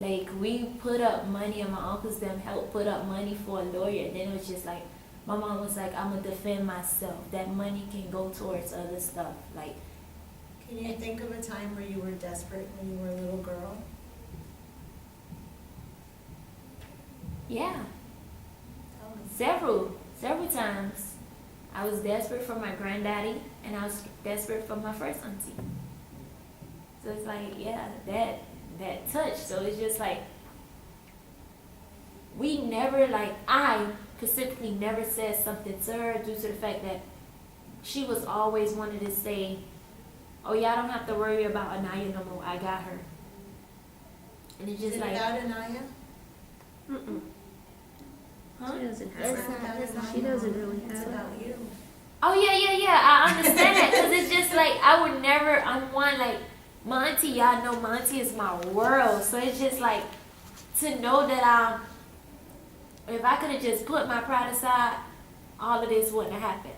Like, we put up money, and my uncles them helped put up money for a lawyer. And then it was just like, my mom was like, I'm gonna defend myself. That money can go towards other stuff. Like, Can you think of a time where you were desperate when you were a little girl? yeah, Tell me. several times. I was desperate for my granddaddy, and I was desperate for my first auntie. So it's like, yeah, that touch. So it's just like, we never, like, I specifically never said something to her due to the fact that she was always wanting to say, oh, y'all don't have to worry about Anaya no more. I got her. And it's Is just it like, about Anaya? mm-mm. Huh? She doesn't have It's it. not about Anaya. She doesn't really It's have it. about you. Oh, yeah. I understand that, because it's just like, I would never, I'm one, like, my auntie, y'all know my auntie is my world. So it's just like, to know that if I could have just put my pride aside, all of this wouldn't have happened.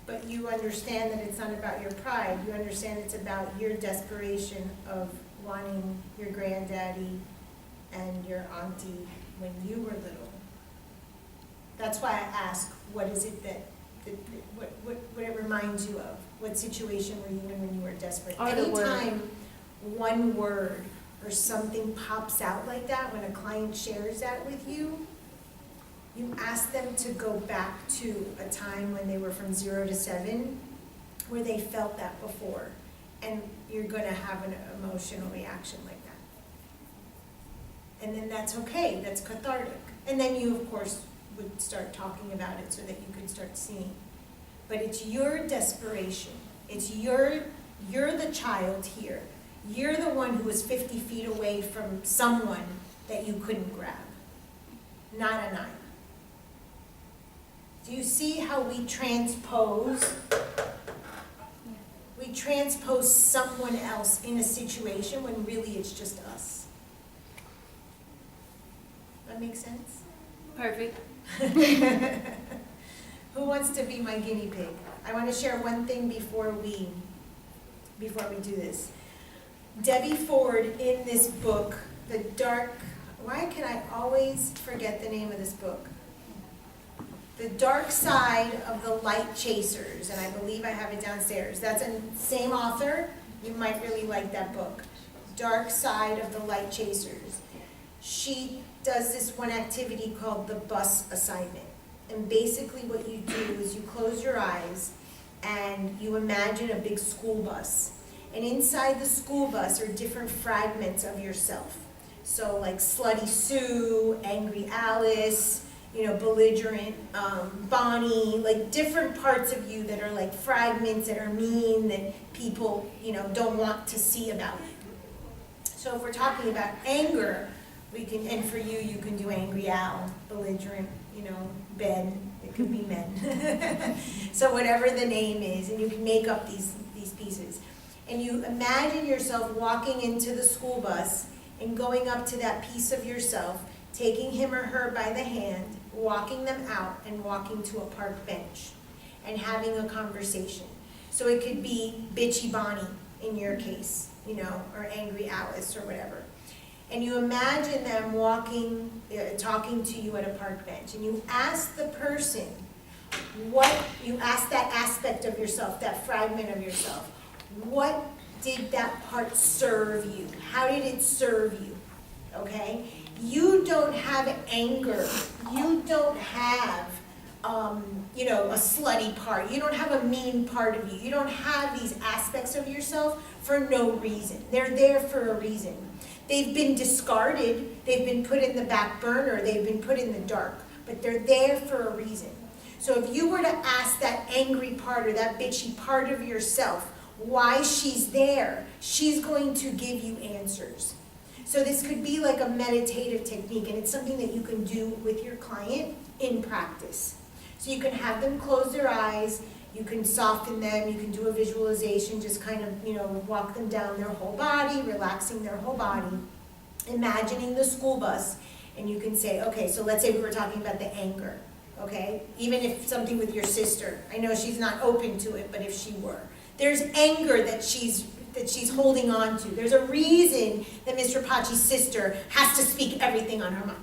But you understand that it's not about your pride. You understand it's about your desperation of wanting your granddaddy and your auntie when you were little. That's why I ask, what is it what it reminds you of? What situation were you in when you were desperate? Or the word. Anytime one word or something pops out like that, when a client shares that with you, you ask them to go back to a time when they were from 0 to 7, where they felt that before, and you're gonna have an emotional reaction like that. And then that's okay, that's cathartic. And then you, of course, would start talking about it so that you could start seeing. But it's your desperation. It's you're the child here. You're the one who was 50 feet away from someone that you couldn't grab, not Anaya. Do you see how we transpose? We transpose someone else in a situation when really it's just us. That makes sense? Perfect. Who wants to be my guinea pig? I want to share one thing before we do this. Debbie Ford, in this book, why can I always forget the name of this book? The Dark Side of the Light Chasers, and I believe I have it downstairs. That's the same author. You might really like that book. Dark Side of the Light Chasers. She does this one activity called the bus assignment. And basically what you do is you close your eyes and you imagine a big school bus. And inside the school bus are different fragments of yourself. So like Slutty Sue, Angry Alice, belligerent Bonnie, like different parts of you that are like fragments that are mean, that people, don't want to see about you. So if we're talking about anger, we can, and for you, you can do Angry Al, belligerent, Ben, it could be men. So whatever the name is, and you can make up these pieces. And you imagine yourself walking into the school bus and going up to that piece of yourself, taking him or her by the hand, walking them out and walking to a park bench and having a conversation. So it could be bitchy Bonnie in your case, or Angry Alice or whatever. And you imagine them walking, talking to you at a park bench, and you ask the person you ask that aspect of yourself, that fragment of yourself, what did that part serve you? How did it serve you? Okay? You don't have anger. You don't have, a slutty part. You don't have a mean part of you. You don't have these aspects of yourself for no reason. They're there for a reason. They've been discarded. They've been put in the back burner. They've been put in the dark. But they're there for a reason. So if you were to ask that angry part or that bitchy part of yourself why she's there, she's going to give you answers. So this could be like a meditative technique, and it's something that you can do with your client in practice. So you can have them close their eyes, you can soften them, you can do a visualization, just kind of, walk them down their whole body, relaxing their whole body, imagining the school bus, and you can say, okay, so let's say we were talking about the anger, okay? Even if something with your sister, I know she's not open to it, but if she were. There's anger that she's that she's holding on to. There's a reason that Mr. Pachi's sister has to speak everything on her mind.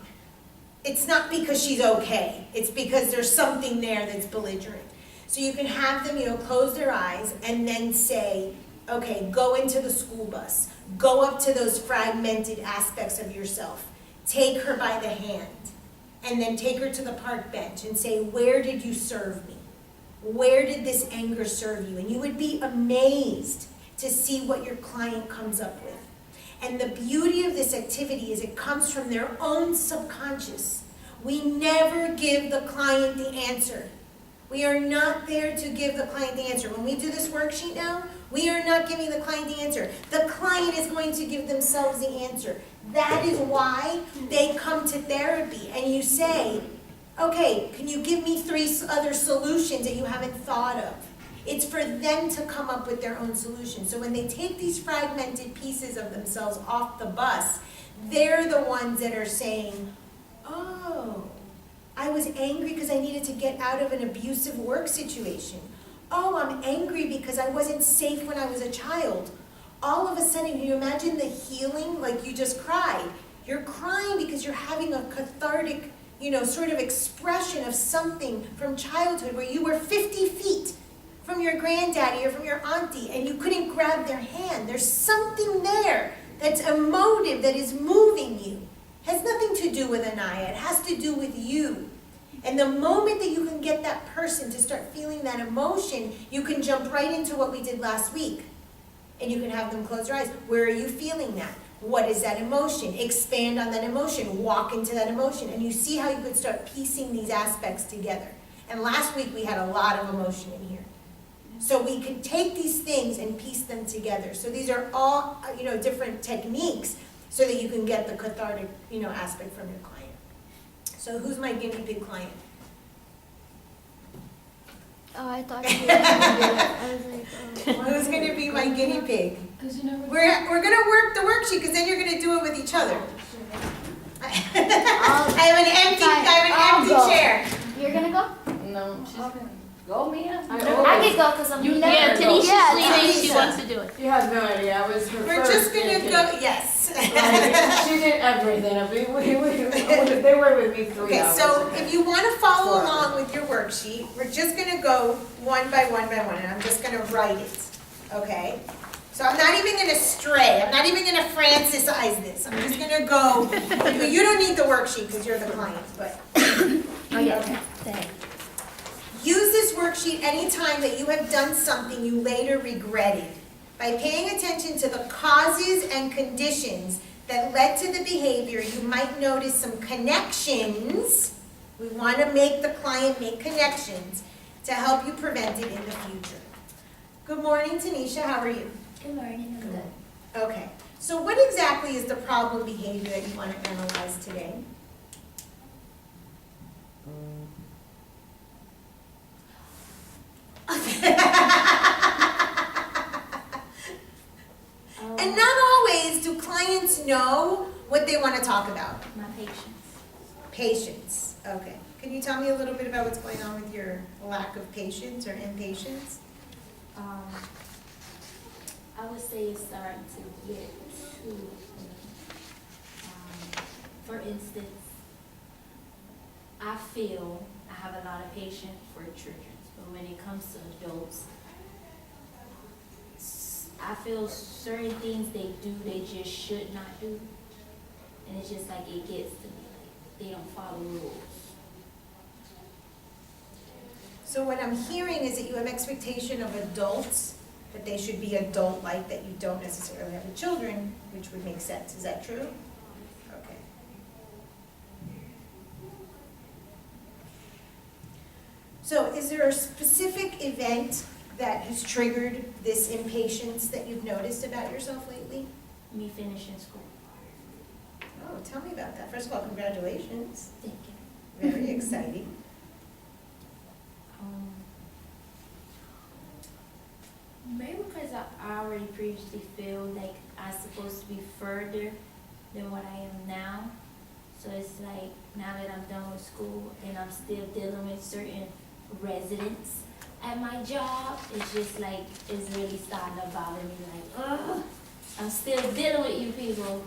It's not because she's okay. It's because there's something there that's belligerent. So you can have them, close their eyes and then say, okay, go into the school bus. Go up to those fragmented aspects of yourself. Take her by the hand. And then take her to the park bench and say, where did you serve me? Where did this anger serve you? And you would be amazed to see what your client comes up with. And the beauty of this activity is it comes from their own subconscious. We never give the client the answer. We are not there to give the client the answer. When we do this worksheet now, we are not giving the client the answer. The client is going to give themselves the answer. That is why they come to therapy. And you say, okay, can you give me 3 other solutions that you haven't thought of? It's for them to come up with their own solutions. So when they take these fragmented pieces of themselves off the bus, they're the ones that are saying, oh, I was angry because I needed to get out of an abusive work situation. Oh, I'm angry because I wasn't safe when I was a child. All of a sudden, can you imagine the healing? Like you just cried. You're crying because you're having a cathartic, sort of expression of something from childhood where you were 50 feet from your granddaddy or from your auntie and you couldn't grab their hand. There's something there that's emotive, that is moving you. Has nothing to do with Anaya. It has to do with you. And the moment that you can get that person to start feeling that emotion, you can jump right into what we did last week. And you can have them close their eyes. Where are you feeling that? What is that emotion? Expand on that emotion. Walk into that emotion. And you see how you could start piecing these aspects together. And last week we had a lot of emotion in here. So we could take these things and piece them together. So these are all, different techniques so that you can get the cathartic, aspect from your client. So who's my guinea pig client? Oh, I thought you were going to do it. I was like, oh. Who's going to be my guinea pig? Because you never. We're going to work the worksheet because then you're going to do it with each other. I have an empty chair. You're going to go? No, she's gonna go, Mia. I can go because I'm You yeah, never go. Tanisha's Yeah, leaving. She Tanisha. wants to do it. You have no idea. I was her We're first just going to kid. go, yes. Like, she did everything. They were with me 3 Okay, hours. so if you want to follow 4 hours. along with your worksheet, we're just going to go one by one by one, and I'm just going to write it, okay? So I'm not even going to stray. I'm not even going to Francisize this. I'm just going to go. But you don't need the worksheet because you're the client, but. Oh yeah. Okay. Thanks. Use this worksheet anytime that you have done something you later regretted. By paying attention to the causes and conditions that led to the behavior, you might notice some connections. We want to make the client make connections to help you prevent it in the future. Good morning, Tanisha. How are you? Good morning. I'm good. Okay. So what exactly is the problem behavior that you want to analyze today? And not always do clients know what they want to talk about. My patience. Patience. Okay. Can you tell me a little bit about what's going on with your lack of patience or impatience? I would say it's starting to get to me. For instance, I feel I have a lot of patience for children, but when it comes to adults, I feel certain things they do, they just should not do. And it's just like it gets to me, like they don't follow rules. So what I'm hearing is that you have expectation of adults, that they should be adult-like, that you don't necessarily have with children, which would make sense. Is that true? Okay. So is there a specific event that has triggered this impatience that you've noticed about yourself lately? Me finishing school. Oh, tell me about that. First of all, congratulations. Thank you. Very exciting. Maybe because I already previously feel like I'm supposed to be further than what I am now. So it's like now that I'm done with school and I'm still dealing with certain residents, at my job, it's just like, it's really starting to bother me, like, ugh, I'm still dealing with you people.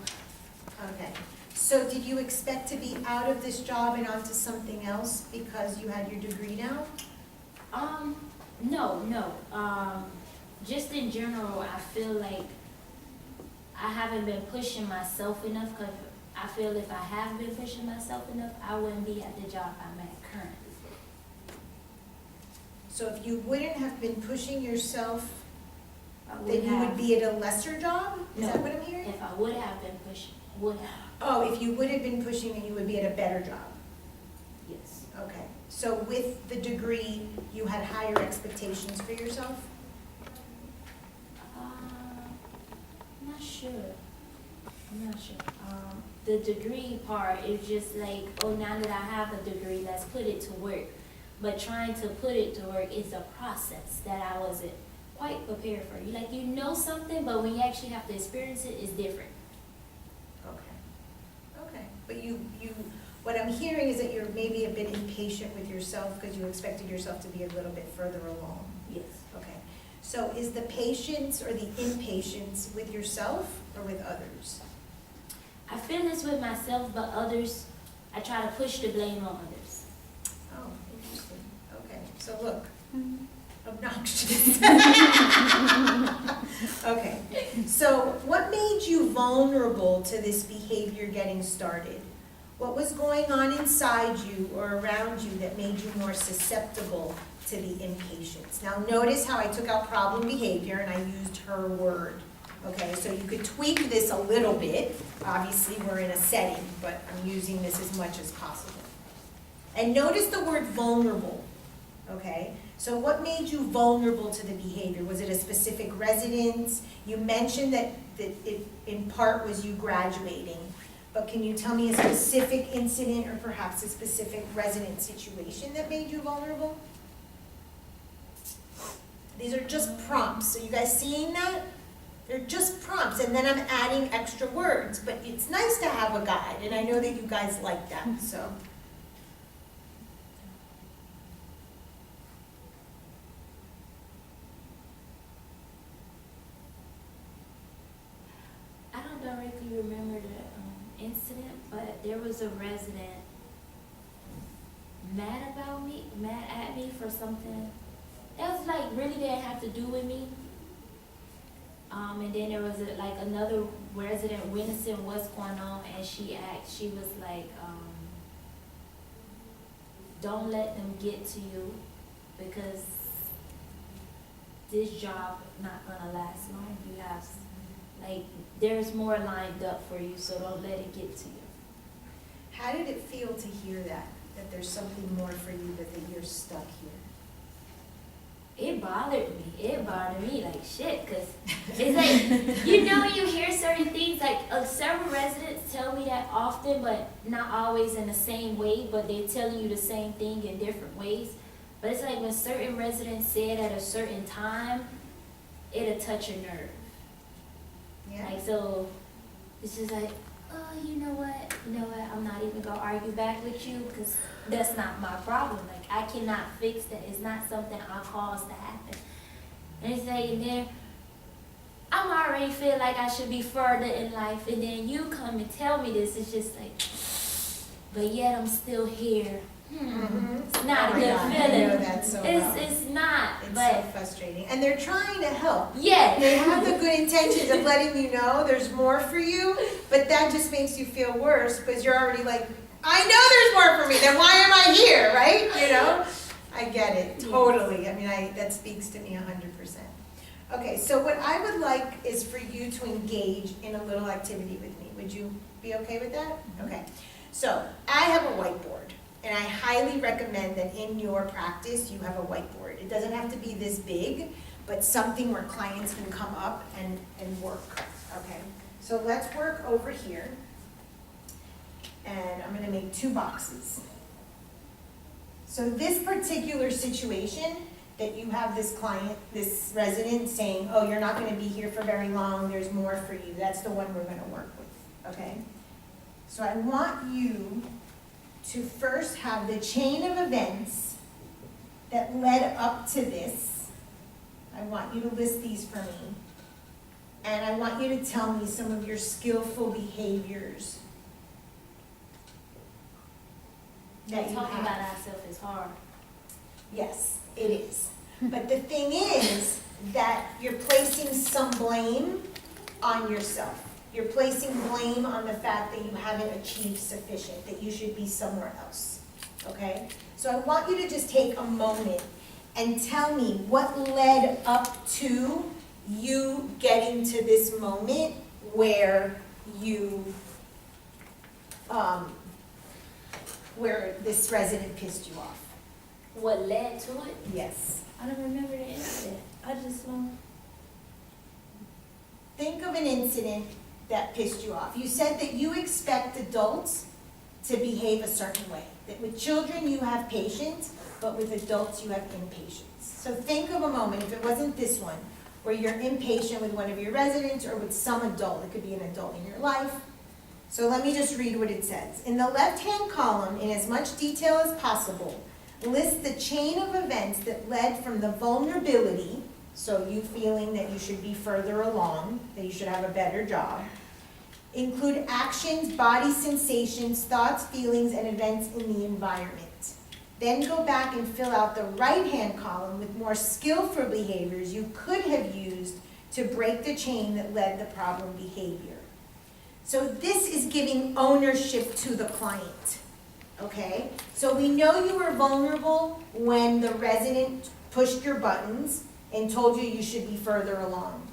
Okay. So did you expect to be out of this job and onto something else because you had your degree now? No. Just in general, I feel like I haven't been pushing myself enough, because I feel if I have been pushing myself enough, I wouldn't be at the job I'm at currently. So if you wouldn't have been pushing yourself, I then you would be at a lesser job? Is No. that what I'm hearing? If I would have been pushing, would have, Oh, if you would have been pushing, then you would be at a better job. yes. Okay. So with the degree, you had higher expectations for yourself? I'm not sure. The degree part is just like, oh, now that I have a degree, let's put it to work. But trying to put it to work is a process that I wasn't quite prepared for. You know something, but when you actually have to experience it, it's different. Okay. But what I'm hearing is that you're maybe a bit impatient with yourself because you expected yourself to be a little bit further along. Yes. Okay. So is the patience or the impatience with yourself or with others? I feel this with myself, but others, I try to push the blame on others. Oh, interesting. Okay. So look, obnoxious. Okay. So what made you vulnerable to this behavior getting started? What was going on inside you or around you that made you more susceptible to the impatience? Now notice how I took out problem behavior and I used her word. Okay, so you could tweak this a little bit. Obviously we're in a setting, but I'm using this as much as possible. And notice the word vulnerable. Okay, so what made you vulnerable to the behavior? Was it a specific residence? You mentioned that it in part was you graduating. But can you tell me a specific incident or perhaps a specific resident situation that made you vulnerable? These are just prompts. So you guys seeing that? They're just prompts, and then I'm adding extra words. But it's nice to have a guide, and I know that you guys like that, so. I don't directly remember the incident, but there was a resident mad at me for something that was like really didn't have to do with me. And then there was another resident witnessing what's going on, and she was like, don't let them get to you because this job not gonna last long. You have, there's more lined up for you, so don't let it get to you. How did it feel to hear that there's something more for you, but that you're stuck here? It bothered me like shit, because it's like, you hear certain things, several residents tell me that often, but not always in the same way, but they're telling you the same thing in different ways. But it's like when certain residents say it at a certain time, it'll touch a nerve. Yeah. So it's just like, oh, you know what, I'm not even gonna argue back with you, because that's not my problem. I cannot fix that. It's not something I caused to happen. And it's like, and then I'm already feel like I should be further in life, and then you come and tell me this. It's just like, but yet I'm still here. It's not a good God, feeling. I know that so well. It's not. It's but so frustrating. And they're trying to help. yeah. They have the good intentions of letting you know there's more for you, but that just makes you feel worse because you're already like, I know there's more for me, then why am I here, right? I get it, totally. I mean, that speaks to me 100%. Okay, so what I would like is for you to engage in a little activity with me. Would you be okay with that? Okay, so I have a whiteboard. And I highly recommend that in your practice, you have a whiteboard. It doesn't have to be this big, but something where clients can come up and work, okay? So let's work over here. And I'm gonna make 2 boxes. So this particular situation that you have this client, this resident saying, oh, you're not gonna be here for very long, there's more for you. That's the one we're gonna work with, okay? So I want you to first have the chain of events that led up to this. I want you to list these for me. And I want you to tell me some of your skillful behaviors that you Talking have. about ourselves is hard. Yes, it is. But the thing is that you're placing some blame on yourself. You're placing blame on the fact that you haven't achieved sufficient, that you should be somewhere else, okay? So I want you to just take a moment and tell me what led up to you getting to this moment where you, where this resident pissed you off. What led to it? Yes. I don't remember the incident. I just know. Think of an incident that pissed you off. You said that you expect adults to behave a certain way. That with children you have patience, but with adults you have impatience. So think of a moment, if it wasn't this one, where you're impatient with one of your residents or with some adult. It could be an adult in your life. So let me just read what it says. In the left-hand column, in as much detail as possible, list the chain of events that led from the vulnerability, so you feeling that you should be further along, that you should have a better job. Include actions, body sensations, thoughts, feelings, and events in the environment. Then go back and fill out the right-hand column with more skillful behaviors you could have used to break the chain that led the problem behavior. So this is giving ownership to the client, okay? So we know you were vulnerable when the resident pushed your buttons and told you you should be further along.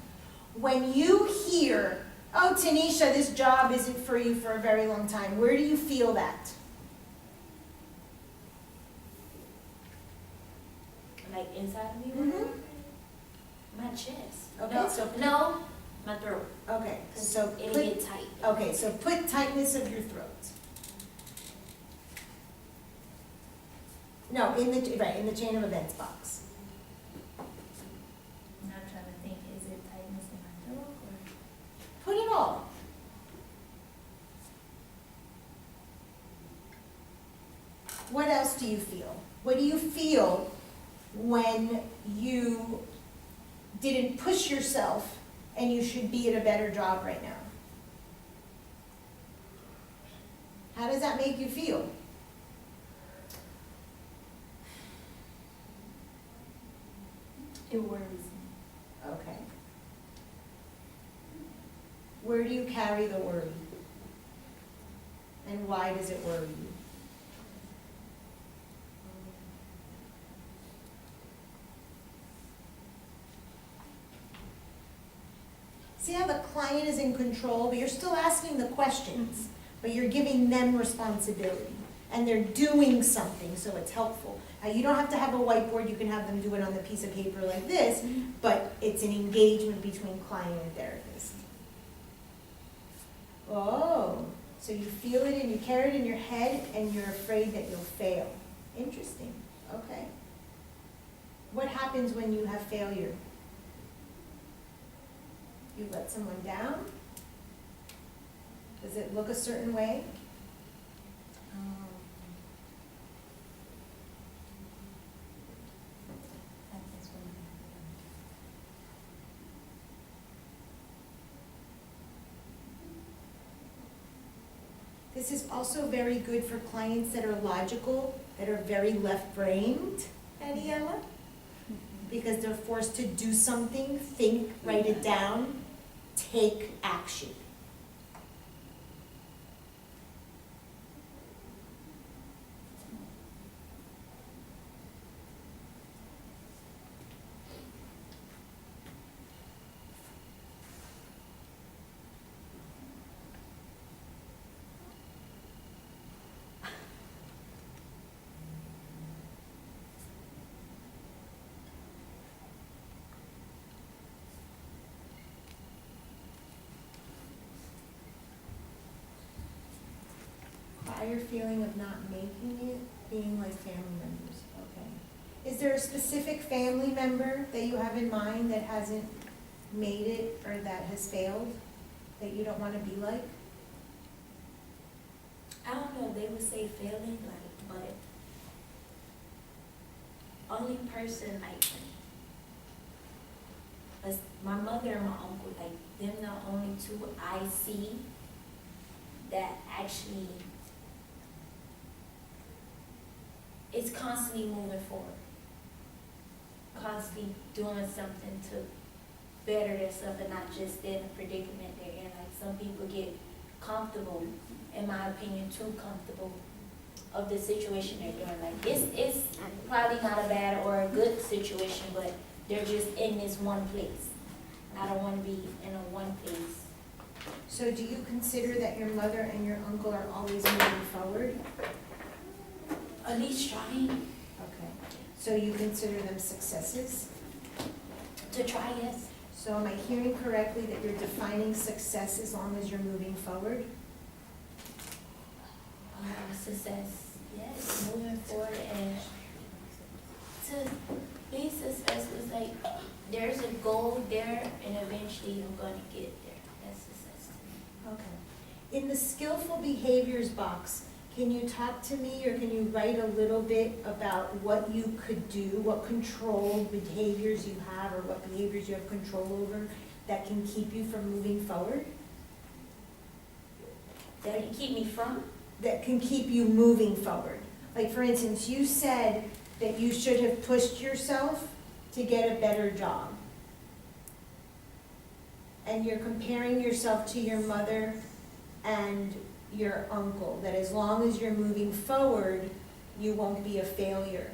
When you hear, oh, Tanisha, this job isn't for you for a very long time, where do you feel that? Like inside of me? Mhm. My chest. Okay, No, so- no, my throat. Okay, so It'll put, get tight. okay, so put tightness of your throat. No, in the chain of events box. I'm not trying to think, is it tightness in my throat or? Put it all. What else do you feel? What do you feel when you didn't push yourself and you should be at a better job right now? How does that make you feel? It worries me. Okay. Where do you carry the worry? And why does it worry you? See how the client is in control, but you're still asking the questions, but you're giving them responsibility. And they're doing something, so it's helpful. Now, you don't have to have a whiteboard, you can have them do it on the piece of paper like this, but it's an engagement between client and therapist. Oh, so you feel it and you carry it in your head and you're afraid that you'll fail. Interesting, okay. What happens when you have failure? You let someone down? Does it look a certain way? That's what This is also very good for clients that are logical, that are very left-brained, Daniela, because they're forced to do something, think, write it down, take action. Prior feeling of not making it, being like family members, okay. Is there a specific family member that you have in mind that hasn't made it or that has failed, that you don't want to be like? I don't know, they would say failing, like, but only person like, as my mother and my uncle, like them the only two I see that actually is constantly moving forward, constantly doing something to better themselves and not just in a predicament they're in. Like some people get comfortable, in my opinion, too comfortable of the situation they're doing. Like it's probably not a bad or a good situation, but they're just in this one place. I don't want to be in a one place. So do you consider that your mother and your uncle are always moving forward? At least trying Okay. So you consider them successes? to try, yes. So am I hearing correctly that you're defining success as long as you're moving forward? Success, yes, moving forward and to be successful is like there's a goal there and eventually I'm gonna get there. That's success to me. Okay. In the skillful behaviors box, can you talk to me or can you write a little bit about what you could do, what controlled behaviors you have or what behaviors you have control over that can keep you from moving forward? That can keep me from? That can keep you moving forward. Like for instance, you said that you should have pushed yourself to get a better job. And you're comparing yourself to your mother and your uncle, that as long as you're moving forward, you won't be a failure.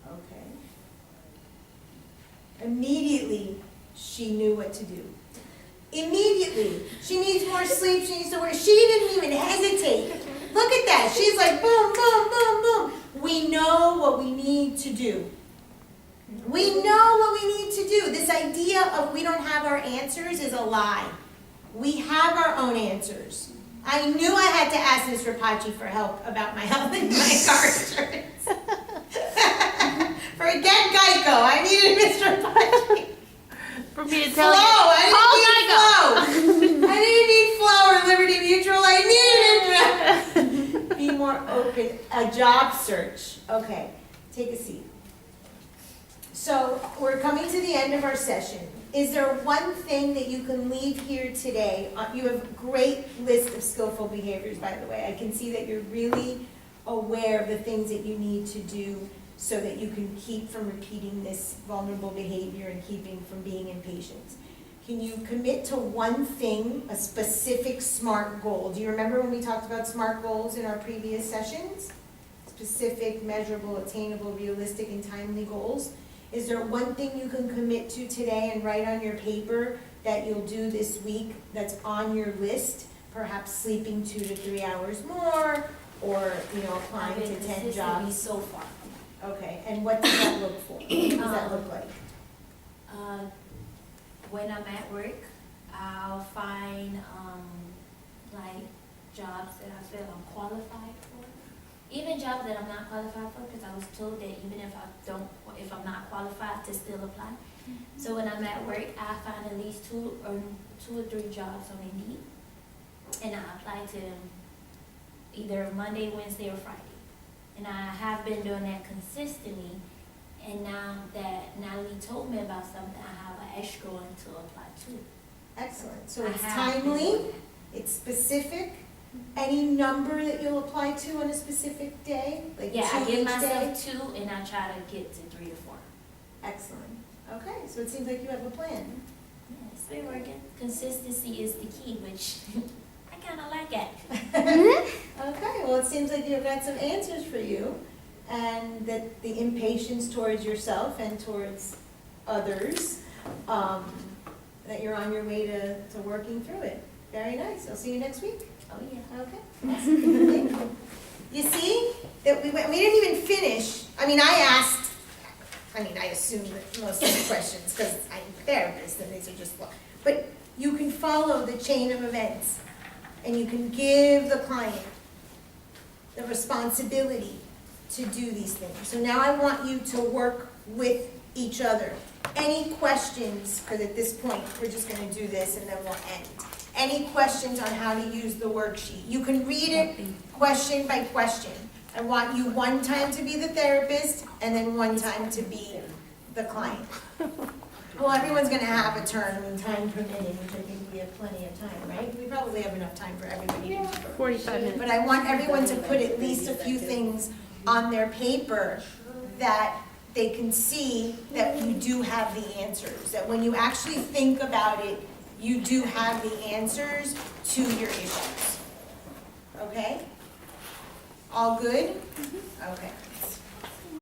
Okay. Immediately, she knew what to do. Immediately. She needs more sleep, she needs to work. She didn't even hesitate. Look at that. She's like, boom, boom, boom, boom. We know what we need to do. We know what we need to do. This idea of we don't have our answers is a lie. We have our own answers. I knew I had to ask Ms. Rapace for help about my health and my car insurance. Forget Geico. I needed Mr. Rapace. For me to Flow. tell you. I didn't need Flow. I didn't need Flow or Liberty Mutual. I needed it. Be more open. A job search. Okay. Take a seat. So we're coming to the end of our session. Is there one thing that you can leave here today? You have a great list of skillful behaviors, by the way. I can see that you're really aware of the things that you need to do so that you can keep from repeating this vulnerable behavior and keeping from being impatient. Can you commit to one thing, a specific SMART goal? Do you remember when we talked about SMART goals in our previous sessions? Specific, measurable, attainable, realistic, and timely goals. Is there one thing you can commit to today and write on your paper that you'll do this week that's on your list? Perhaps sleeping 2 to 3 hours more, or applying to 10 jobs. So far. Okay, and what does that look for? What does that look like? When I'm at work, I'll find like jobs that I feel I'm qualified for. Even jobs that I'm not qualified for, because I was told that even if I'm not qualified, to still apply. So when I'm at work, I find at least two or three jobs on Indeed, and I apply to them either Monday, Wednesday, or Friday. And I have been doing that consistently. And now that Natalie told me about something, I have an extra one to apply to. Excellent. So I it's have been timely, doing that. it's specific. Any number that you'll apply to on a specific day? Like Yeah, 2 I give each myself day? 2, and I try to get to 3 to 4. Excellent. Okay, so it seems like you have a plan. Yeah, it's been working. Consistency is the key, which I kind of like it. Okay, well, it seems like you've got some answers for you, and that the impatience towards yourself and towards others, that you're on your way to working through it. Very nice. I'll see you next week. Oh, yeah. Okay. Awesome. Thank you. You see that we didn't even finish. I assume that most of the questions, because I'm a therapist and these are just, but you can follow the chain of events and you can give the client the responsibility to do these things. So now I want you to work with each other. Any questions, because at this point we're just going to do this and then we'll end. Any questions on how to use the worksheet? You can read it question by question. I want you one time to be the therapist and then one time to be the client. Well, everyone's gonna have a turn when time permitting, which I think we have plenty of time, right? We probably have enough time for everybody. 45 minutes. But I want everyone to put at least a few things on their paper that they can see that you do have the answers. That when you actually think about it, you do have the answers to your issues. Okay? All good? Okay.